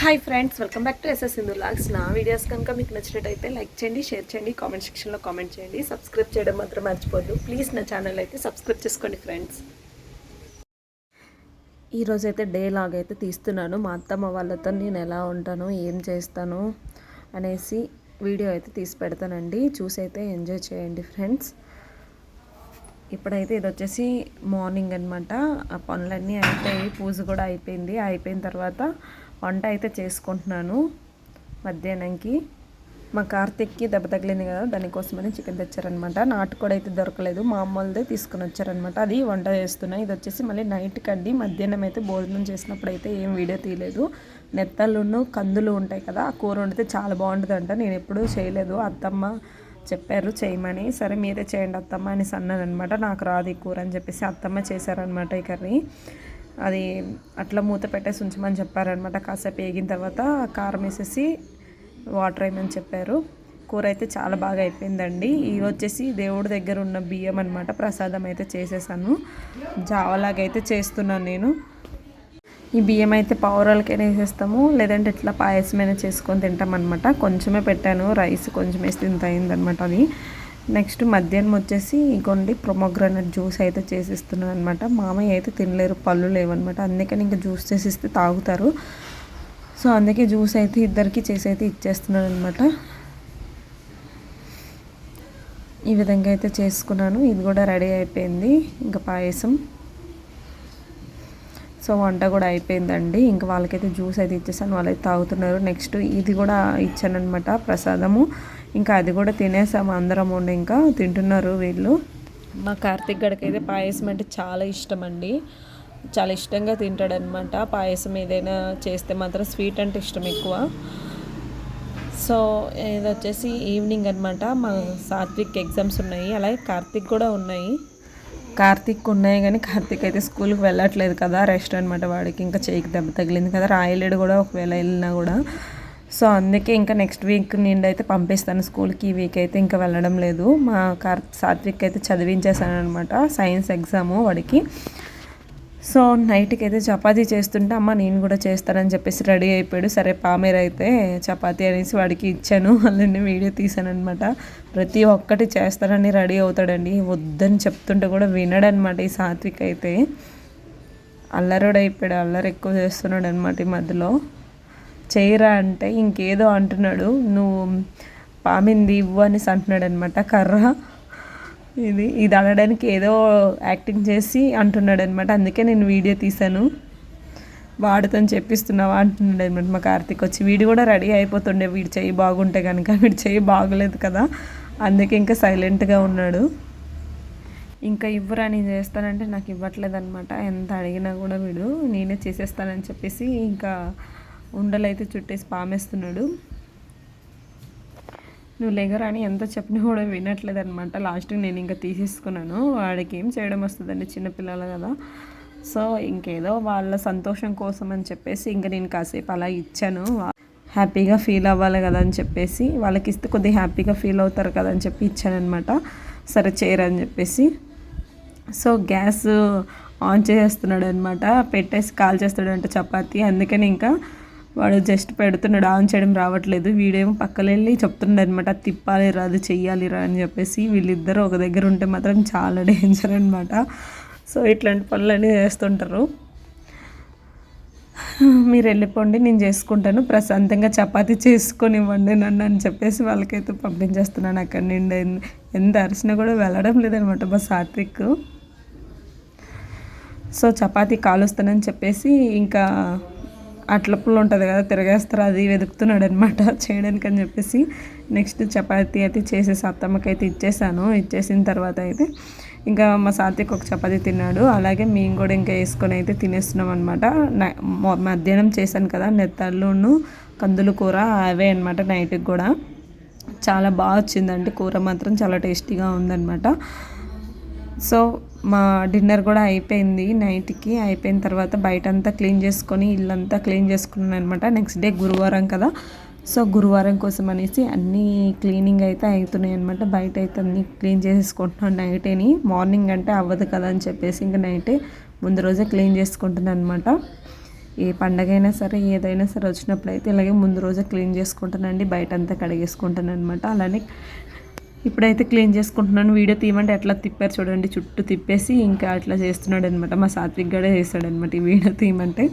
Hi friends, welcome back to SS Sindhu vlogs. నా videos కనుక మీకు నచ్చినట్టయితే లైక్ చేయండి, షేర్ చేయండి, కామెంట్ సెక్షన్లో కామెంట్ చేయండి. సబ్స్క్రైబ్ చేయడం మాత్రం మర్చిపోద్దు ప్లీజ్. నా ఛానల్ అయితే సబ్స్క్రైబ్ చేసుకోండి ఫ్రెండ్స్. ఈరోజైతే డే లాగైతే తీస్తున్నాను. మా అత్తమ్మ వాళ్ళతో నేను ఎలా ఉంటాను, ఏం చేస్తాను అనేసి వీడియో అయితే తీసి పెడతానండి. చూసి అయితే ఎంజాయ్ చేయండి ఫ్రెండ్స్. ఇప్పుడైతే ఇది వచ్చేసి మార్నింగ్ అనమాట. ఆ పనులన్నీ అయిపోయి పూజ కూడా అయిపోయింది. అయిపోయిన తర్వాత వంట అయితే చేసుకుంటున్నాను. మధ్యాహ్నంకి మా కార్తిక్కి దెబ్బ తగిలింది కదా, దానికోసమని చికెన్ తెచ్చారనమాట. నాటుకోడి అయితే దొరకలేదు, మా అమ్మలదే తీసుకుని వచ్చారనమాట. అది వంట చేస్తున్నా. ఇది వచ్చేసి మళ్ళీ నైట్కి అండి. మధ్యాహ్నం అయితే భోజనం చేసినప్పుడు అయితే ఏం వీడియో తీయలేదు. నెత్తళ్ళును కందులు ఉంటాయి కదా, ఆ కూర వండితే చాలా బాగుంటుందంట. నేను ఎప్పుడూ చేయలేదు, అత్తమ్మ చెప్పారు చేయమని. సరే మీరే చేయండి అత్తమ్మ అని అన్నానమాట. నాకు రాదు ఈ కూర అని చెప్పేసి అత్తమ్మ చేశారనమాట ఈ కర్రీ. అది అట్లా మూత పెట్టేసి ఉంచమని చెప్పారనమాట. కాసేపు వేగిన తర్వాత కారం వేసేసి వాటర్ వేయమని చెప్పారు. కూర అయితే చాలా బాగా అయిపోయిందండి. ఇవి వచ్చేసి దేవుడి దగ్గర ఉన్న బియ్యం అనమాట. ప్రసాదం అయితే చేసేసాను. జావలాగైతే చేస్తున్నాను నేను. ఈ బియ్యం అయితే పావురాలకైనా వేసేస్తాము, లేదంటే ఇట్లా పాయసమైనా చేసుకొని తింటామన్నమాట. కొంచెమే పెట్టాను, రైస్ కొంచెం వేసి ఇంత అయిందనమాట అది. నెక్స్ట్ మధ్యాహ్నం వచ్చేసి ఇంకొండి ప్రొమోగ్రానైట్ జ్యూస్ అయితే చేసిస్తున్నాను అనమాట. మామయ్య అయితే తినలేరు, పళ్ళు లేవన్నమాట. అందుకని ఇంకా జ్యూస్ చేసిస్తే తాగుతారు. సో అందుకే జ్యూస్ అయితే ఇద్దరికి చేసి అయితే ఇచ్చేస్తున్నాను అనమాట. ఈ విధంగా అయితే చేసుకున్నాను. ఇది కూడా రెడీ అయిపోయింది. ఇంకా పాయసం. సో వంట కూడా అయిపోయిందండి. ఇంకా వాళ్ళకైతే జ్యూస్ అయితే ఇచ్చేసాను, వాళ్ళైతే తాగుతున్నారు. నెక్స్ట్ ఇది కూడా ఇచ్చాను అనమాట ప్రసాదము. ఇంకా అది కూడా తినేసాము అందరం ఉండి, ఇంకా తింటున్నారు వీళ్ళు. మా కార్తిక్ గడికి అయితే పాయసం అంటే చాలా ఇష్టం అండి. చాలా ఇష్టంగా తింటాడనమాట. పాయసం ఏదైనా చేస్తే మాత్రం స్వీట్ అంటే ఇష్టం ఎక్కువ. సో ఇది వచ్చేసి ఈవినింగ్ అనమాట. మా సాత్విక్ ఎగ్జామ్స్ ఉన్నాయి, అలాగే కార్తిక్ కూడా ఉన్నాయి. కార్తిక్ ఉన్నాయి కానీ కార్తిక్ అయితే స్కూల్కి వెళ్ళట్లేదు కదా, రెస్ట్ అనమాట. వాడికి ఇంకా చేయికి దెబ్బ తగిలింది కదా, రాయలేడు కూడా ఒకవేళ వెళ్ళినా కూడా. సో అందుకే ఇంకా నెక్స్ట్ వీక్ నుండి అయితే పంపిస్తాను స్కూల్కి. ఈ వీక్ అయితే ఇంకా వెళ్ళడం లేదు. మా సాత్విక్ అయితే చదివించేసాను అనమాట, సైన్స్ ఎగ్జాము వాడికి. సో నైట్కి అయితే చపాతీ చేస్తుంటే అమ్మ నేను కూడా చేస్తానని చెప్పేసి రెడీ అయిపోయాడు. సరే పామేర్ అయితే చపాతీ అనేసి వాడికి ఇచ్చాను. అలానే వీడియో తీసాను అనమాట. ప్రతి ఒక్కటి చేస్తానని రెడీ అవుతాడండి. వద్దని చెప్తుంటే కూడా వినడనమాట ఈ సాత్విక్ అయితే. అల్లరుడు అయిపోయాడు, అల్లరి ఎక్కువ చేస్తున్నాడు అనమాట ఈ మధ్యలో. చేయరా అంటే ఇంకేదో అంటున్నాడు, నువ్వు పామింది ఇవ్వు అనేసి అంటున్నాడు అనమాట. కర్ర ఇది అనడానికి ఏదో యాక్టింగ్ చేసి అంటున్నాడు అనమాట. అందుకే నేను వీడియో తీశాను. వాడితో చెప్పిస్తున్నావా అంటున్నాడు అనమాట మా కార్తిక్ వచ్చి. వీడు కూడా రెడీ అయిపోతుండే, వీడు చెయ్యి బాగుంటే కనుక. వీడు చెయ్యి బాగలేదు కదా, అందుకే ఇంకా సైలెంట్గా ఉన్నాడు. ఇంకా ఇవ్వరా నేను చేస్తానంటే నాకు ఇవ్వట్లేదు అనమాట. ఎంత అడిగినా కూడా వీడు నేనే చేసేస్తానని చెప్పేసి ఇంకా ఉండలైతే చుట్టేసి పామేస్తున్నాడు. నువ్వు లేగరా అని ఎంత చెప్పినా కూడా వినట్లేదు అనమాట. లాస్ట్కి నేను ఇంకా తీసేసుకున్నాను. వాడికి ఏం చేయడం వస్తుందండి, చిన్నపిల్లలు కదా. సో ఇంకేదో వాళ్ళ సంతోషం కోసం అని చెప్పేసి ఇంకా నేను కాసేపు అలా ఇచ్చాను. హ్యాపీగా ఫీల్ అవ్వాలి కదా అని చెప్పేసి, వాళ్ళకి ఇస్తే కొద్దిగా హ్యాపీగా ఫీల్ అవుతారు కదా అని చెప్పి ఇచ్చాను అనమాట. సరే చేయరని చెప్పేసి. సో గ్యాస్ ఆన్ చేసేస్తున్నాడు అనమాట, పెట్టేసి కాల్ చేస్తాడు అంటే చపాతీ. అందుకని ఇంకా వాడు జస్ట్ పెడుతున్నాడు, ఆన్ చేయడం రావట్లేదు. వీడేమో పక్కన వెళ్ళి చెప్తున్నాడు అనమాట, తిప్పాలి రా, అది చెయ్యాలి రా అని చెప్పేసి. వీళ్ళిద్దరూ ఒక దగ్గర ఉంటే మాత్రం చాలా డేంజర్ అనమాట. సో ఇట్లాంటి పనులన్నీ చేస్తుంటారు. మీరు వెళ్ళిపోండి, నేను చేసుకుంటాను, ప్రశాంతంగా చపాతీ చేసుకొని ఇవ్వండి నన్ను అని చెప్పేసి వాళ్ళకైతే పంపించేస్తున్నాను అక్కడి నుండి. ఎంత అరిసినా కూడా వెళ్ళడం లేదనమాట మా సాత్విక్. సో చపాతీ కాలుస్తానని చెప్పేసి ఇంకా అట్లప్పులు ఉంటుంది కదా, తిరగేస్తారు, అది వెతుకుతున్నాడు అనమాట చేయడానికి అని చెప్పేసి. నెక్స్ట్ చపాతీ అయితే చేసేసి అత్తమ్మకైతే ఇచ్చేసాను. ఇచ్చేసిన తర్వాత అయితే ఇంకా మా సాత్విక్ ఒక చపాతీ తిన్నాడు. అలాగే మేము కూడా ఇంకా వేసుకొని అయితే తినేస్తున్నాం అనమాట. మధ్యాహ్నం చేశాను కదా నెత్తళ్ళును కందులు కూర, అవే అనమాట నైట్కి కూడా. చాలా బాగా వచ్చిందండి కూర మాత్రం, చాలా టేస్టీగా ఉందన్నమాట. సో మా డిన్నర్ కూడా అయిపోయింది. నైట్కి అయిపోయిన తర్వాత బయట అంతా క్లీన్ చేసుకొని ఇల్లంతా క్లీన్ చేసుకున్నాను అనమాట. నెక్స్ట్ డే గురువారం కదా, సో గురువారం కోసం అనేసి అన్నీ క్లీనింగ్ అయితే అవుతున్నాయి అనమాట. బయట అయితే అన్నీ క్లీన్ చేసేసుకుంటున్నాను నైటేని. మార్నింగ్ అంటే అవ్వదు కదా అని చెప్పేసి ఇంకా నైటే ముందు రోజే క్లీన్ చేసుకుంటున్నాను అనమాట. ఏ పండగ అయినా సరే ఏదైనా సరే వచ్చినప్పుడు అయితే ఇలాగే ముందు రోజే క్లీన్ చేసుకుంటానండి, బయట అంతా కడిగేసుకుంటాను అనమాట. అలానే ఇప్పుడైతే క్లీన్ చేసుకుంటున్నాను. వీడియో తీయమంటే ఎట్లా తిప్పారు చూడండి, చుట్టూ తిప్పేసి ఇంకా అట్లా చేస్తున్నాడు అనమాట. మా సాత్విక్ గడే చేస్తాడనమాట ఈ వీడియో తీయమంటే.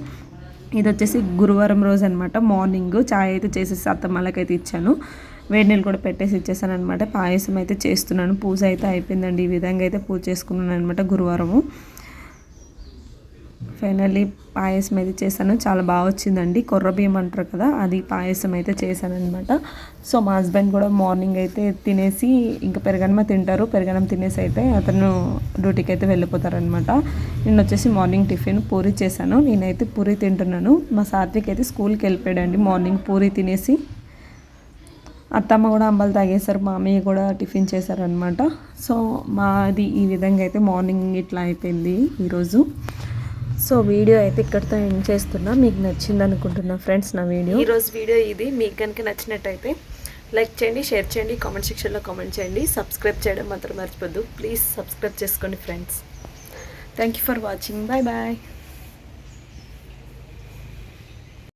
ఇది వచ్చేసి గురువారం రోజు అనమాట. మార్నింగ్ చాయ్ అయితే చేసేసి అత్తమ్మలకైతే ఇచ్చాను, వేడి నీళ్ళు కూడా పెట్టేసి ఇచ్చేసాను అనమాట. పాయసం అయితే చేస్తున్నాను. పూజ అయితే అయిపోయిందండి. ఈ విధంగా అయితే పూజ చేసుకున్నాను అనమాట గురువారము. ఫైనల్లీ పాయసం అయితే చేశాను, చాలా బాగా వచ్చిందండి. కొర్ర బియ్యం అంటారు కదా, అది పాయసం అయితే చేశాను అనమాట. సో మా హస్బెండ్ కూడా మార్నింగ్ అయితే తినేసి ఇంకా పెరగన్నం తింటారు. పెరగన్నం తినేసి అయితే అతను డ్యూటీకి అయితే వెళ్ళిపోతారనమాట. నేను వచ్చేసి మార్నింగ్ టిఫిన్ పూరి చేశాను, నేనైతే పూరి తింటున్నాను. మా సాత్విక్ అయితే స్కూల్కి వెళ్ళిపోయాడండి మార్నింగ్ పూరి తినేసి. అత్తమ్మ కూడా అంబలు తాగేశారు, మామయ్య కూడా టిఫిన్ చేశారనమాట. సో మాది ఈ విధంగా అయితే మార్నింగ్ ఇట్లా అయిపోయింది ఈరోజు. సో వీడియో అయితే ఇక్కడితో ఎండ్ చేస్తున్నా. మీకు నచ్చింది అనుకుంటున్నా ఫ్రెండ్స్ నా వీడియో. ఈరోజు వీడియో ఇది. మీకు కనుక నచ్చినట్టయితే లైక్ చేయండి, షేర్ చేయండి, కామెంట్ సెక్షన్లో కామెంట్ చేయండి. సబ్స్క్రైబ్ చేయడం మాత్రం మర్చిపోద్దు. ప్లీజ్ సబ్స్క్రైబ్ చేసుకోండి friends. Thank you for watching. Bye bye.